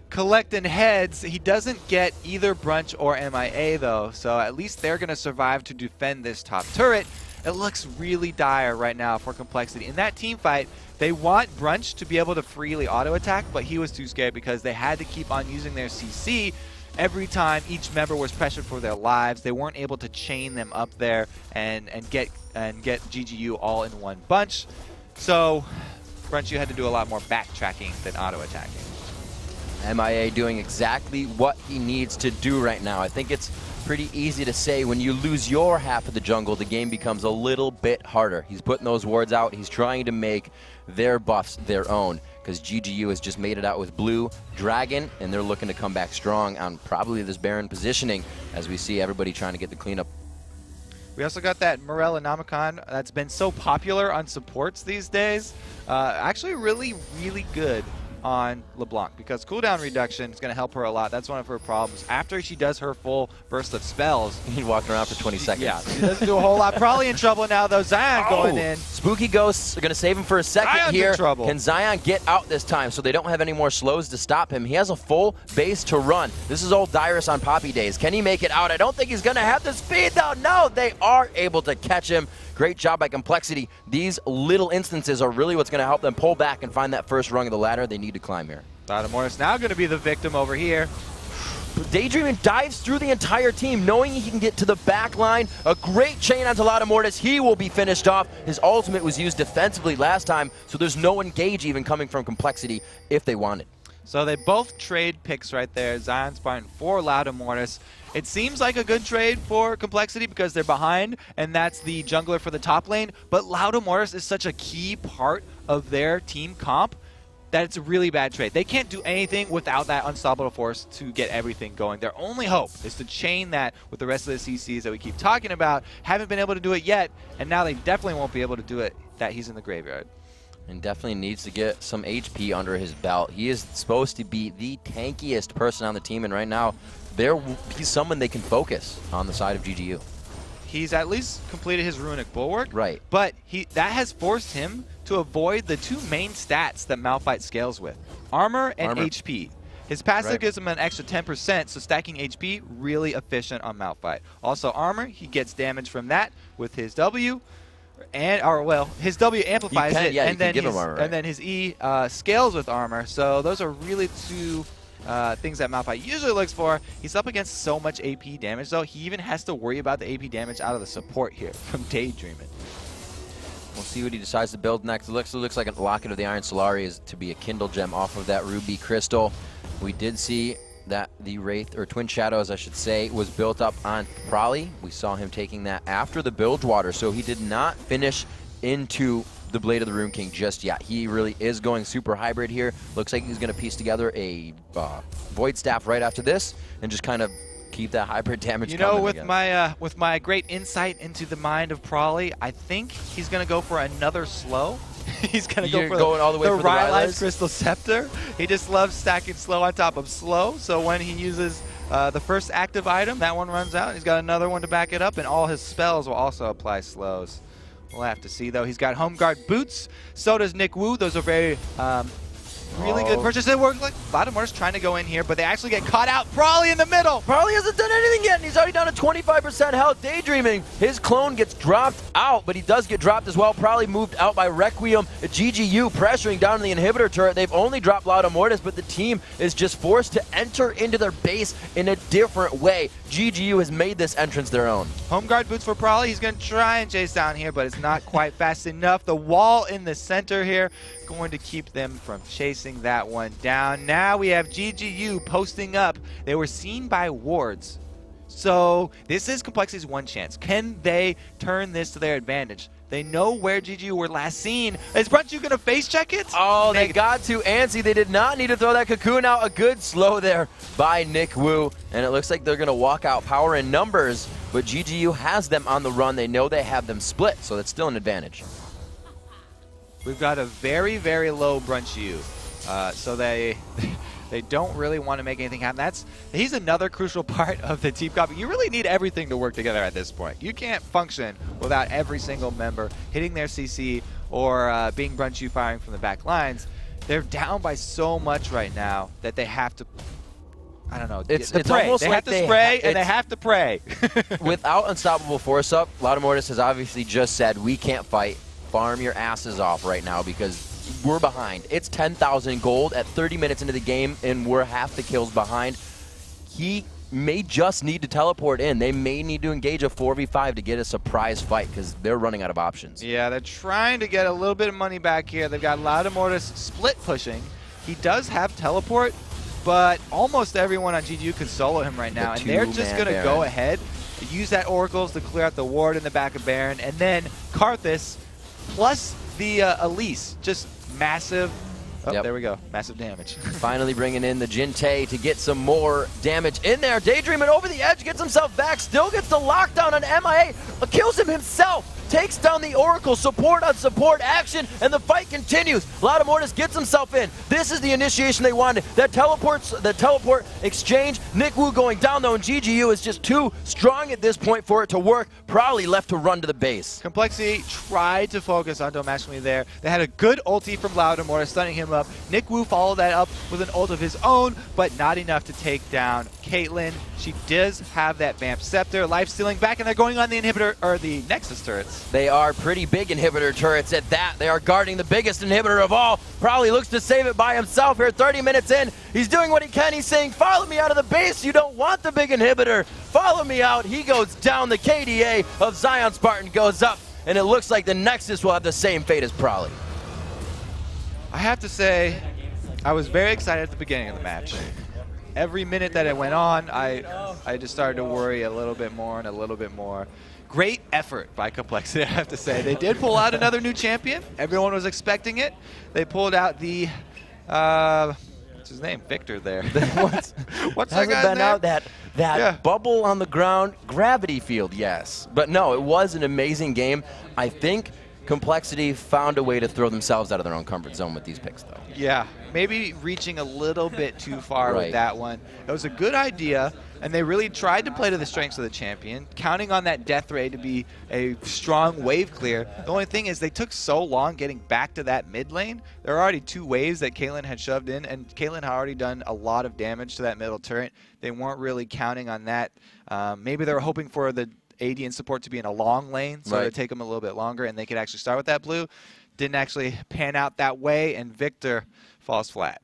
Collecting heads. He doesn't get either Brunch or MIA, though, so at least they're going to survive to defend this top turret. It looks really dire right now for Complexity. In that team fight, they want Brunch to be able to freely auto-attack, but he was too scared because they had to keep on using their CC. Every time each member was pressured for their lives, they weren't able to chain them up there and get GGU all in one bunch. So Brunch, you had to do a lot more backtracking than auto-attacking. MIA doing exactly what he needs to do right now. I think it's pretty easy to say when you lose your half of the jungle, the game becomes a little bit harder. He's putting those wards out. He's trying to make their buffs their own, because GGU has just made it out with Blue Dragon, and they're looking to come back strong on probably this Baron positioning, as we see everybody trying to get the cleanup. We also got that Morella Namicon that's been so popular on supports these days. Actually really, really good on LeBlanc, because cooldown reduction is going to help her a lot. That's one of her problems. After she does her full burst of spells, he's walking around for 20 seconds. Yeah, she doesn't do a whole lot. Probably in trouble now, though. Zion going in. Spooky Ghosts are going to save him for a second Zion's here. In trouble. Can Zion get out this time so they don't have any more slows to stop him? He has a full base to run. This is old Dyrus on Poppy days. Can he make it out? I don't think he's going to have the speed, though. No, they are able to catch him. Great job by Complexity. These little instances are really what's going to help them pull back and find that first rung of the ladder they need to climb here. Loud and Mortis now going to be the victim over here. Daydreaming dives through the entire team, knowing he can get to the back line. A great chain onto Loud and Mortis. He will be finished off. His ultimate was used defensively last time, so there's no engage even coming from Complexity if they wanted. So they both trade picks right there. Zion Spartan for Loud Immortus. It seems like a good trade for Complexity because they're behind, and that's the jungler for the top lane. But Loud Immortus is such a key part of their team comp that it's a really bad trade. They can't do anything without that unstoppable force to get everything going. Their only hope is to chain that with the rest of the CCs that we keep talking about. Haven't been able to do it yet, and now they definitely won't be able to do it that he's in the graveyard. And definitely needs to get some HP under his belt. He is supposed to be the tankiest person on the team, and right now, he's someone they can focus on the side of GGU. He's at least completed his Runic Bulwark. Right. But that has forced him to avoid the two main stats that Malphite scales with, armor and HP. His passive gives him an extra 10%, so stacking HP, really efficient on Malphite. Also armor, he gets damage from that with his W. His W amplifies it, and then his E scales with armor. So those are really two things that Malphite usually looks for. He's up against so much AP damage, though. He even has to worry about the AP damage out of the support here from Daydreaming. We'll see what he decides to build next. It looks like a Locket of the Iron Solari is to be a Kindle Gem off of that Ruby Crystal. We did see that the Wraith, or Twin Shadows I should say, was built up on Prolly. We saw him taking that after the Bilgewater, so he did not finish into the Blade of the Rune King just yet. He really is going super hybrid here. Looks like he's going to piece together a Void Staff right after this and just kind of keep that hybrid damage coming. You know, with my great insight into the mind of Prolly, I think he's going to go for another slow. He's going to go for the Rylai's Crystal Scepter. He just loves stacking slow on top of slow, so when he uses the first active item, that one runs out. He's got another one to back it up, and all his spells will also apply slows. We'll have to see, though. He's got Home Guard boots. So does Nick Wu. Those are very really good purchases. It works like Loud Immortus trying to go in here, but they actually get caught out. Prolly in the middle. Prolly hasn't done anything yet, and he's already down to 25% health. Daydreaming, his clone gets dropped out, but he does get dropped as well. Prolly moved out by Requiem. GGU pressuring down the inhibitor turret. They've only dropped Loud Immortus, but the team is just forced to enter into their base in a different way. GGU has made this entrance their own. Home Guard boots for Prolly. He's going to try and chase down here, but it's not quite fast enough. The wall in the center here going to keep them from chasing that one down. Now we have GGU posting up. They were seen by wards. So this is Complexity's one chance. Can they turn this to their advantage? They know where GGU were last seen. Is Brunchu going to face check it? Oh, they got to Ansi. They did not need to throw that cocoon out. A good slow there by Nick Wu. And it looks like they're going to walk out power in numbers, but GGU has them on the run. They know they have them split, so that's still an advantage. We've got a very, very low Brunchu. So they don't really want to make anything happen. He's another crucial part of the team comp. You really need everything to work together at this point. You can't function without every single member hitting their CC or being Brunchu firing from the back lines. They're down by so much right now that they have to, I don't know, it's almost they like have to spray and they have to pray. Without Unstoppable Force up, Loud Immortus has obviously just said, we can't fight. Farm your asses off right now because we're behind. It's 10,000 gold at 30 minutes into the game, and we're half the kills behind. He may just need to teleport in. They may need to engage a 4v5 to get a surprise fight because they're running out of options. Yeah, they're trying to get a little bit of money back here. They've got Loud Immortus split pushing. He does have teleport, but almost everyone on GGU could solo him right now, and they're just going to go ahead, use that Oracles to clear out the ward in the back of Baron, and then Karthus plus the Elise, just massive. Oh, there we go. Massive damage. Finally bringing in the Jinte to get some more damage in there. Daydreaming over the edge, gets himself back, still gets the lockdown on MIA, kills him himself, takes down the Oracle, support on support action, and the fight continues. Loud Immortus gets himself in. This is the initiation they wanted. The teleport exchange. Nick Wu going down though, and GGU is just too strong at this point for it to work. Probably left to run to the base. Complexity tried to focus on Domashmi there. They had a good ulti from Loud Immortus, stunning him up. Nick Wu followed that up with an ult of his own, but not enough to take down Caitlyn. She does have that Vamp Scepter, life stealing back, and they're going on the inhibitor, or the Nexus turrets. They are pretty big inhibitor turrets at that. They are guarding the biggest inhibitor of all. Probably looks to save it by himself here 30 minutes in. He's doing what he can. He's saying, follow me out of the base. You don't want the big inhibitor. Follow me out. He goes down. The KDA of Zion Spartan goes up, and it looks like the Nexus will have the same fate as Prolly. I have to say, I was very excited at the beginning of the match. Every minute that it went on, I just started to worry a little bit more and a little bit more. Great effort by Complexity, I have to say. They did pull out another new champion. Everyone was expecting it. They pulled out the, what's his name? Victor there. What's that guy's been name? out that bubble on the ground, gravity field, yes. But no, it was an amazing game. I think Complexity found a way to throw themselves out of their own comfort zone with these picks, though. Yeah, maybe reaching a little bit too far with that one. It was a good idea, and they really tried to play to the strengths of the champion, counting on that death ray to be a strong wave clear. The only thing is they took so long getting back to that mid lane. There are already 2 waves that Caitlyn had shoved in, and Caitlyn had already done a lot of damage to that middle turret. They weren't really counting on that. Maybe they were hoping for the AD and support to be in a long lane, so it would take them a little bit longer, and they could actually start with that blue. Didn't actually pan out that way, and Victor falls flat.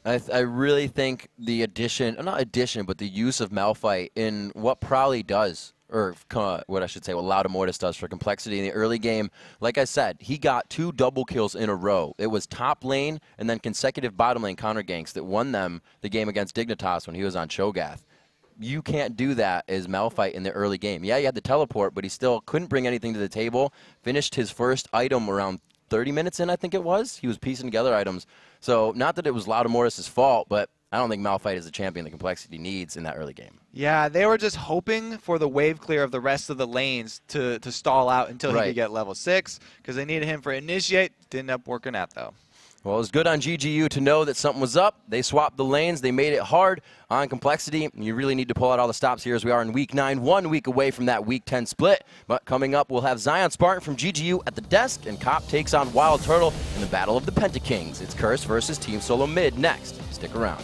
I really think the addition, not addition, but the use of Malphite in what Prowley does, or what I should say, what Loudamortis does for Complexity in the early game. Like I said, he got 2 double kills in a row. It was top lane and then consecutive bottom lane counter ganks that won them the game against Dignitas when he was on Cho'Gath. You can't do that as Malphite in the early game. Yeah, he had the teleport, but he still couldn't bring anything to the table. Finished his first item around 30 minutes in, I think it was. He was piecing together items. So not that it was Loudamortis' fault, but I don't think Malphite is the champion the Complexity needs in that early game. Yeah, they were just hoping for the wave clear of the rest of the lanes to stall out until he could get level 6, because they needed him for initiate. Didn't end up working out, though. Well, it was good on GGU to know that something was up. They swapped the lanes. They made it hard on Complexity. You really need to pull out all the stops here as we are in Week 9, 1 week away from that Week 10 split. But coming up, we'll have Zion Spartan from GGU at the desk, and coP takes on Wild Turtle in the Battle of the Pentakings. It's Curse versus Team Solo Mid next. Stick around.